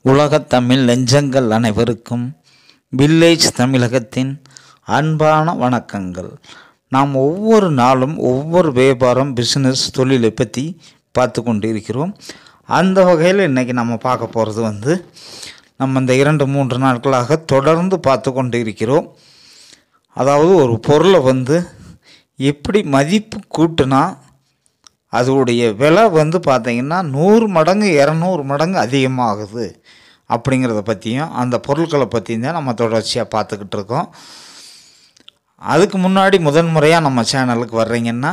உலகத் தமிழ் நெஞ்சங்கள் அனைவருக்கும் வில்லேஜ் தமிழகத்தின் அன்பான வணக்கங்கள். நாம் ஒவ்வொரு நாளும் ஒவ்வொரு வியாபாரம் பிஸ்னஸ் தொழிலை பற்றி பார்த்து கொண்டு இருக்கிறோம். அந்த வகையில் இன்றைக்கி நம்ம பார்க்க போகிறது நம்ம இந்த 2-3 நாட்களாக தொடர்ந்து பார்த்து கொண்டு இருக்கிறோம். அதாவது ஒரு பொருளை எப்படி மதிப்பு கூட்டினா அதோடைய விலை பார்த்திங்கன்னா 100 மடங்கு 200 மடங்கு அதிகமாகுது அப்படிங்கிறத பற்றியும் அந்த பொருட்களை பற்றியும் தான் நம்ம தொடர்ச்சியாக பார்த்துக்கிட்டு இருக்கோம். அதுக்கு முன்னாடி முதன்முறையாக நம்ம சேனலுக்கு வர்றீங்கன்னா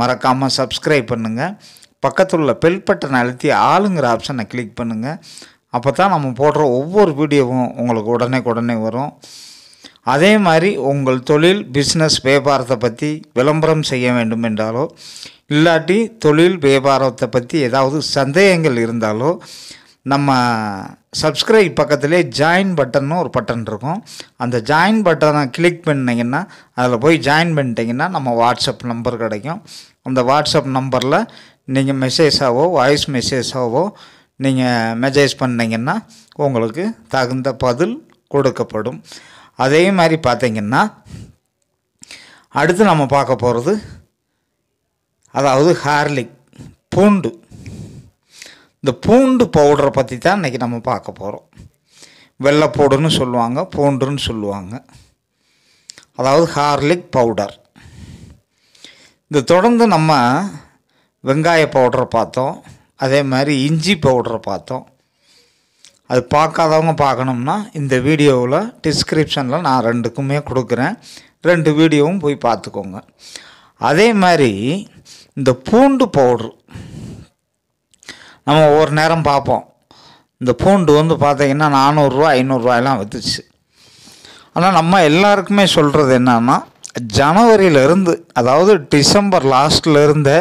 மறக்காமல் சப்ஸ்கிரைப் பண்ணுங்கள். பக்கத்தில் உள்ள பெல் பட்டனை அழுத்தி ஆளுங்கிற ஆப்ஷனை கிளிக் பண்ணுங்கள். அப்போ தான் நம்ம போடுற ஒவ்வொரு வீடியோவும் உங்களுக்கு உடனே வரும். அதே மாதிரி உங்கள் தொழில் பிஸ்னஸ் வியாபாரத்தை பற்றி விளம்பரம் செய்ய வேண்டும் என்றாலோ இல்லாட்டி தொழில் வியாபாரத்தை பற்றி ஏதாவது சந்தேகங்கள் இருந்தாலோ நம்ம சப்ஸ்கிரைப் பக்கத்திலே ஜாயின் பட்டன்னு ஒரு பட்டன் இருக்கும். அந்த ஜாயின் பட்டனை கிளிக் பண்ணிங்கன்னா அதில் போய் ஜாயின் பண்ணிட்டீங்கன்னா நம்ம வாட்ஸ்அப் நம்பர் கிடைக்கும். அந்த வாட்ஸ்அப் நம்பரில் நீங்கள் மெசேஜாவோ வாய்ஸ் மெசேஜாவோ நீங்கள் மெசேஜ் பண்ணிங்கன்னா உங்களுக்கு தகுந்த பதில் கொடுக்கப்படும். அதே மாதிரி பார்த்திங்கன்னா அடுத்து நம்ம பார்க்க போகிறது அதாவது ஹார்லிக் பூண்டு. இந்த பூண்டு பவுடரை பற்றி தான் இன்றைக்கி நம்ம பார்க்க போகிறோம். வெள்ளைப்பூடுன்னு சொல்லுவாங்க, பூண்டுன்னு சொல்லுவாங்க. அதாவது ஹார்லிக் பவுடர். இது தொடர்ந்து நம்ம வெங்காய பவுடரை பார்த்தோம், அதே மாதிரி இஞ்சி பவுடரை பார்த்தோம். அது பார்க்காதவங்க பார்க்கணும்னா இந்த வீடியோவில் டிஸ்கிரிப்ஷனில் நான் 2க்குமே கொடுக்குறேன். 2 வீடியோவும் போய் பார்த்துக்கோங்க. அதே மாதிரி இந்த பூண்டு பவுட்ரு நம்ம ஒவ்வொரு நேரம் பார்ப்போம். இந்த பூண்டு பார்த்திங்கன்னா 400 500 விற்றுச்சு. ஆனால் நம்ம எல்லாருக்குமே சொல்கிறது என்னன்னா ஜனவரியிலேருந்து, அதாவது டிசம்பர் லாஸ்ட்லேருந்தே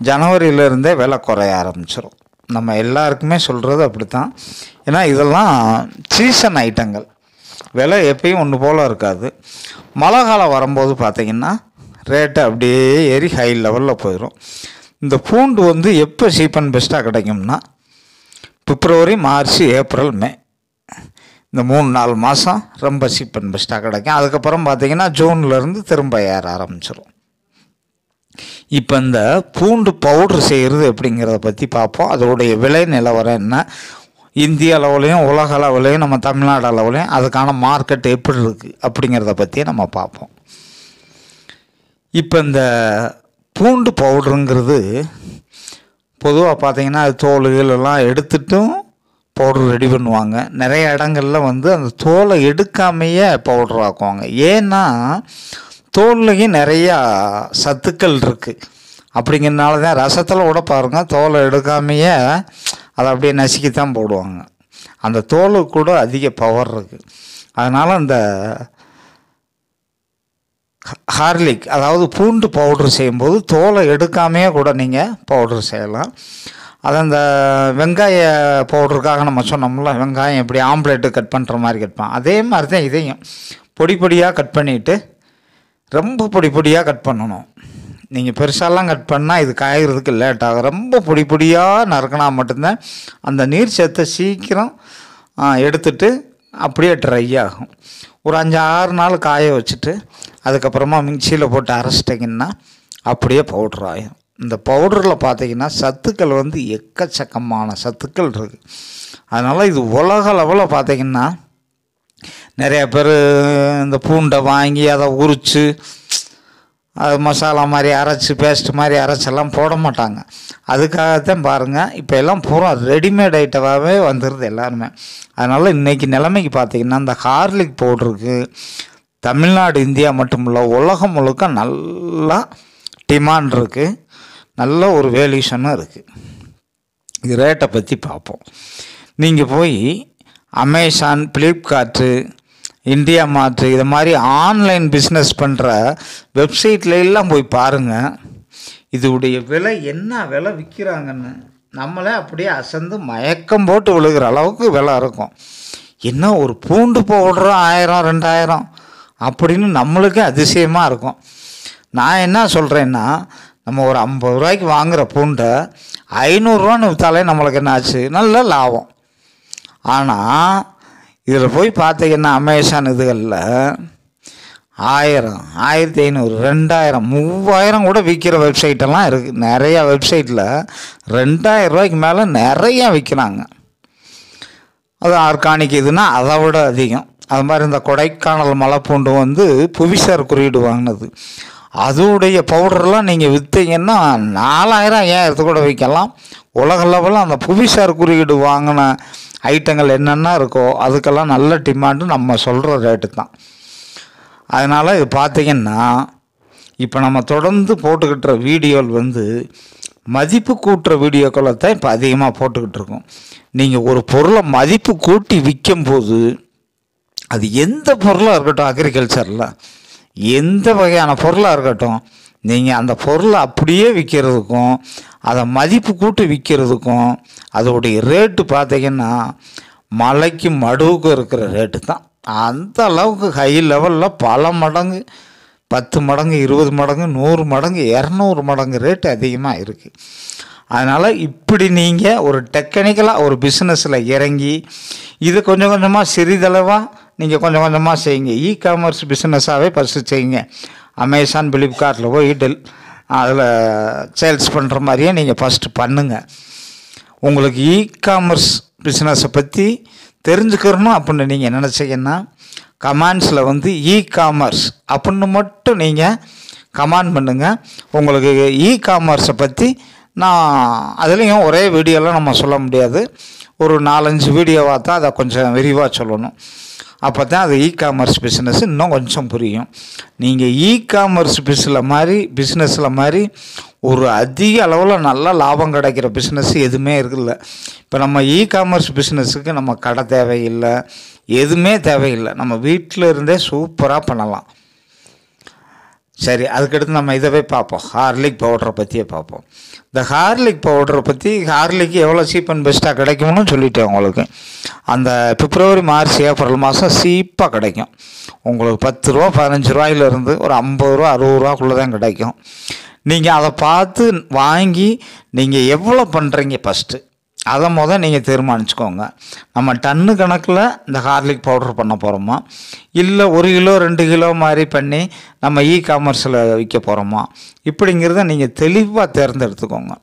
ஜனவரியிலேருந்தே விலை குறைய ஆரம்பிச்சிடும். நம்ம எல்லாருக்குமே சொல்கிறது அப்படி தான். ஏன்னா இதெல்லாம் சீசன் ஐட்டங்கள், விலை எப்பயும் ஒன்று போல் இருக்காது. மழை காலம் வரும்போது பார்த்திங்கன்னா ரேட்டு அப்படியே ஏறி ஹை லெவலில் போயிடும். இந்த பூண்டு எப்போ சீப் அண்ட் பெஸ்ட்டாக கிடைக்கும்னா பிப்ரவரி, மார்ச், ஏப்ரல், மே இந்த 3-4 மாதம் ரொம்ப சீப் அண்ட் பெஸ்ட்டாக கிடைக்கும். அதுக்கப்புறம் பார்த்திங்கன்னா ஜூன்லேருந்து திரும்ப ஏற ஆரம்பிச்சிடும். இப்போ இந்த பூண்டு பவுட்ரு செய்கிறது எப்படிங்கிறத பற்றி பார்ப்போம். அதோடைய விலை நிலவரம் என்ன, இந்திய அளவுலேயும் உலக அளவுலேயும் நம்ம தமிழ்நாடு அளவுலேயும் அதுக்கான மார்க்கெட் எப்படி இருக்குது அப்படிங்கிறத பற்றி நம்ம பார்ப்போம். இப்போ இந்த பூண்டு பவுட்ருங்கிறது பொதுவாக பார்த்திங்கன்னா அது தோல்களெல்லாம் எடுத்துட்டும் பவுட்ரு ரெடி பண்ணுவாங்க. நிறைய இடங்களில் அந்த தோலை எடுக்காமையே பவுட்ரு ஆக்குவாங்க. ஏன்னா தோல்லையும் நிறையா சத்துக்கள் இருக்குது. அப்படிங்கிறதுனால தான் ரசத்தில் கூட பாருங்கள் தோலை எடுக்காமையே அதை அப்படியே நசுக்கித்தான் போடுவாங்க. அந்த தோலுக்கு கூட அதிக பவர் இருக்குது. அதனால் அந்த ஹார்லிக் அதாவது பூண்டு பவுட்ரு செய்யும்போது தோலை எடுக்காமையே கூட நீங்கள் பவுட்ரு செய்யலாம். அது அந்த வெங்காய பவுட்ருக்காக நம்ம சொன்னோம்ல, வெங்காயம் எப்படி ஆம்ப்லேட்டு கட் பண்ணுற மாதிரி கட் பண்ண, அதே மாதிரி தான் இதையும் பொடியாக கட் பண்ணிவிட்டு ரொம்ப பொடியாக கட் பண்ணணும். நீங்கள் பெருசாலாம் கட் பண்ணால் இது காய்கிறதுக்கு லேட் ஆகும். ரொம்ப பொடியாக நறுக்கினா மட்டும்தான் அந்த நீர் சத்தை சீக்கிரம் எடுத்துட்டு அப்படியே ட்ரை ஆகும். ஒரு 5-6 நாள் காய வச்சுட்டு அதுக்கப்புறமா மிக்சியில் போட்டு அரைச்சிட்டிங்கன்னா அப்படியே பவுட்ரு ஆகும். இந்த பவுடரில் பார்த்திங்கன்னா சத்துக்கள் எக்கச்சக்கமான சத்துக்கள் இருக்குது. அதனால் இது உலக அளவில் பார்த்திங்கன்னா நிறைய பேர் இந்த பூண்டை வாங்கி அதை உரித்து அது மசாலா மாதிரி அரைச்சி பேஸ்ட் மாதிரி அரைச்செல்லாம் போட மாட்டாங்க. அதுக்காகத்தான் பாருங்கள் இப்போ எல்லாம் பூரா ரெடிமேட் ஐட்டமாகவே வந்துடுது எல்லாருமே. அதனால் இன்றைக்கி நிலைமைக்கு பார்த்திங்கன்னா இந்த ஹார்லிக் பவுட்ருக்கு தமிழ்நாடு, இந்தியா மட்டும் இல்லை உலகம் முழுக்க நல்லா டிமாண்ட் இருக்குது, நல்ல ஒரு வேல்யூஷனும் இருக்குது. இது ரேட்டை பற்றி பார்ப்போம். நீங்கள் போய் அமேசான், ஃப்ளிப்கார்ட்டு, இந்தியா மார்ட் இது மாதிரி ஆன்லைன் பிஸ்னஸ் பண்ணுற வெப்சைட்லாம் போய் பாருங்கள். இதோடைய விலை என்ன விலை விற்கிறாங்கன்னு நம்மளே அப்படியே அசந்து மயக்கம் போட்டு விழுகிற அளவுக்கு விலை இருக்கும். என்ன ஒரு பூண்டு பவுடர் 1000-2000 அப்படின்னு நம்மளுக்கே அதிசயமாக இருக்கும். நான் என்ன சொல்கிறேன்னா நம்ம ஒரு 50 ரூபாய்க்கு வாங்குகிற பூண்டை 500 ரூபான்னு விற்றாலே நம்மளுக்கு என்ன ஆச்சு, நல்ல லாபம். ஆனால் இதில் போய் பார்த்தீங்கன்னா அமேசான் இதுகளில் 1000, 1500, 2000, 3000 கூட விற்கிற வெப்சைட்டெல்லாம் இருக்குது. நிறையா வெப்சைட்டில் 2000 ரூபாய்க்கு மேலே நிறையா விற்கிறாங்க. அது ஆர்கானிக் இதுன்னா அதை விட அதிகம். அது மாதிரி இந்த கொடைக்கானல் மலைப்பூண்டு வந்து புவிசார் குறியீடு வாங்கினது, அதோடைய பவுடர்லாம் நீங்கள் விற்றீங்கன்னா 4000, 5000 கூட விற்கலாம். உலக லெவலில் அந்த புவிசார் குறியீடு வாங்கின ஐட்டங்கள் என்னென்ன இருக்கோ அதுக்கெல்லாம் நல்ல டிமாண்டு, நம்ம சொல்கிற ரேட்டு தான். அதனால் இது பார்த்திங்கன்னா இப்போ நம்ம தொடர்ந்து போட்டுக்கிட்டுற வீடியோவில் வந்து மதிப்பு கூட்டுற வீடியோக்களை தான் இப்போ அதிகமாக போட்டுக்கிட்டு இருக்கோம். நீங்கள் ஒரு பொருளை மதிப்பு கூட்டி விற்கும்போது அது எந்த பொருளாக இருக்கட்டும், அக்ரிகல்ச்சரில் எந்த வகையான பொருளாக இருக்கட்டும், நீங்கள் அந்த பொருளை அப்படியே விற்கிறதுக்கும் அதை மதிப்பு கூட்டி விற்கிறதுக்கும் அதோடைய ரேட்டு பார்த்திங்கன்னா மலைக்கு மடுவுக்கு இருக்கிற ரேட்டு தான். அந்த அளவுக்கு ஹை லெவலில் பல மடங்கு, 10 மடங்கு, 20 மடங்கு, 100 மடங்கு, 200 மடங்கு ரேட்டு அதிகமாக இருக்குது. அதனால் இப்படி நீங்கள் ஒரு டெக்னிக்கலாக ஒரு பிஸ்னஸில் இறங்கி இது கொஞ்சம் கொஞ்சமாக சிறிதளவாக நீங்கள் கொஞ்சம் கொஞ்சமாக செய்யுங்க. காமர்ஸ் பிஸ்னஸாகவே ஃபஸ்ட்டு செய்யுங்க. அமேசான், ஃப்ளிப்கார்ட்டில் போய் அதில் சேல்ஸ் பண்ணுற மாதிரியே நீங்கள் ஃபஸ்ட்டு பண்ணுங்கள். உங்களுக்கு காமர்ஸ் பிஸ்னஸை பற்றி தெரிஞ்சுக்கிறணும் அப்படின்னு நீங்கள் நினச்சிங்கன்னா கமெண்ட்ஸில் வந்து காமர்ஸ் அப்படின்னு மட்டும் நீங்கள் கமெண்ட் பண்ணுங்கள். உங்களுக்கு காமர்ஸை பற்றி நான் அதுலேயும் ஒரே வீடியோவில் நம்ம சொல்ல முடியாது, ஒரு 4-5 வீடியோவாக தான் அதை கொஞ்சம் விரிவாக சொல்லணும். அப்போ தான் அது காமர்ஸ் பிஸ்னஸ் இன்னும் கொஞ்சம் புரியும். நீங்கள் காமர்ஸ் பிஸ்னஸில் மாதிரி ஒரு அதிக அளவில் நல்ல லாபம் கிடைக்கிற பிஸ்னஸ் எதுவுமே இருக்குல்ல. இப்போ நம்ம காமர்ஸ் பிஸ்னஸுக்கு நம்ம கடை தேவையில்லை, எதுவுமே தேவையில்லை, நம்ம வீட்டில் இருந்தே சூப்பராக பண்ணலாம். சரி, அதுக்கடுத்து நம்ம இதவே பார்ப்போம், ஹார்லிக் பவுடரை பற்றியே பார்ப்போம். இந்த ஹார்லிக் பவுடரை பற்றி, ஹார்லிக் எவ்வளோ சீப் அண்ட் பெஸ்ட்டாக கிடைக்கும்னு சொல்லிட்டேன் உங்களுக்கு. அந்த பிப்ரவரி, மார்ச், ஏப்ரல் மாதம் சீப்பாக கிடைக்கும் உங்களுக்கு. 10 ரூபா 15 ரூபாயிலிருந்து ஒரு 50 ரூபா 60 ரூபாக்குள்ளே தான் கிடைக்கும். நீங்கள் அதை பார்த்து வாங்கி நீங்கள் எவ்வளோ பண்ணுறீங்க ஃபஸ்ட்டு அதை நீங்கள் தீர்மானிச்சுக்கோங்க. நம்ம டன்னு கணக்கில் இந்த ஹார்லிக் பவுடர் பண்ண போகிறோமா, இல்லை 1 கிலோ 2 கிலோ மாதிரி பண்ணி நம்ம காமர்ஸில் விற்க போகிறோமா, இப்படிங்கிறத நீங்கள் தெளிவாக தேர்ந்தெடுத்துக்கோங்க.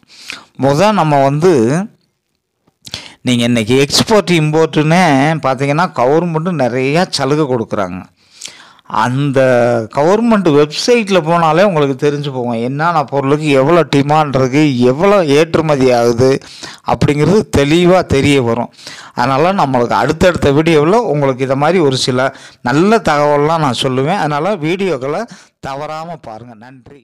நம்ம வந்து நீங்கள் இன்றைக்கி எக்ஸ்போர்ட் இம்போர்ட்டுன்னே பார்த்தீங்கன்னா கவர்மெண்ட்டு நிறையா சலுகை கொடுக்குறாங்க. அந்த கவர்மெண்ட் வெப்சைட்டில் போனாலே உங்களுக்கு தெரிஞ்சு போகும் என்னென்ன பொருளுக்கு எவ்வளோ டிமாண்ட் இருக்குது, எவ்வளோ ஏற்றுமதி ஆகுது அப்படிங்கிறது தெளிவாக தெரிய வரும். அதனால் நம்மளுக்கு அடுத்தடுத்த வீடியோவில் உங்களுக்கு இதை மாதிரி ஒரு சில நல்ல தகவல்லாம் நான் சொல்லுவேன். அதனால் வீடியோக்களை தவறாமல் பாருங்கள். நன்றி.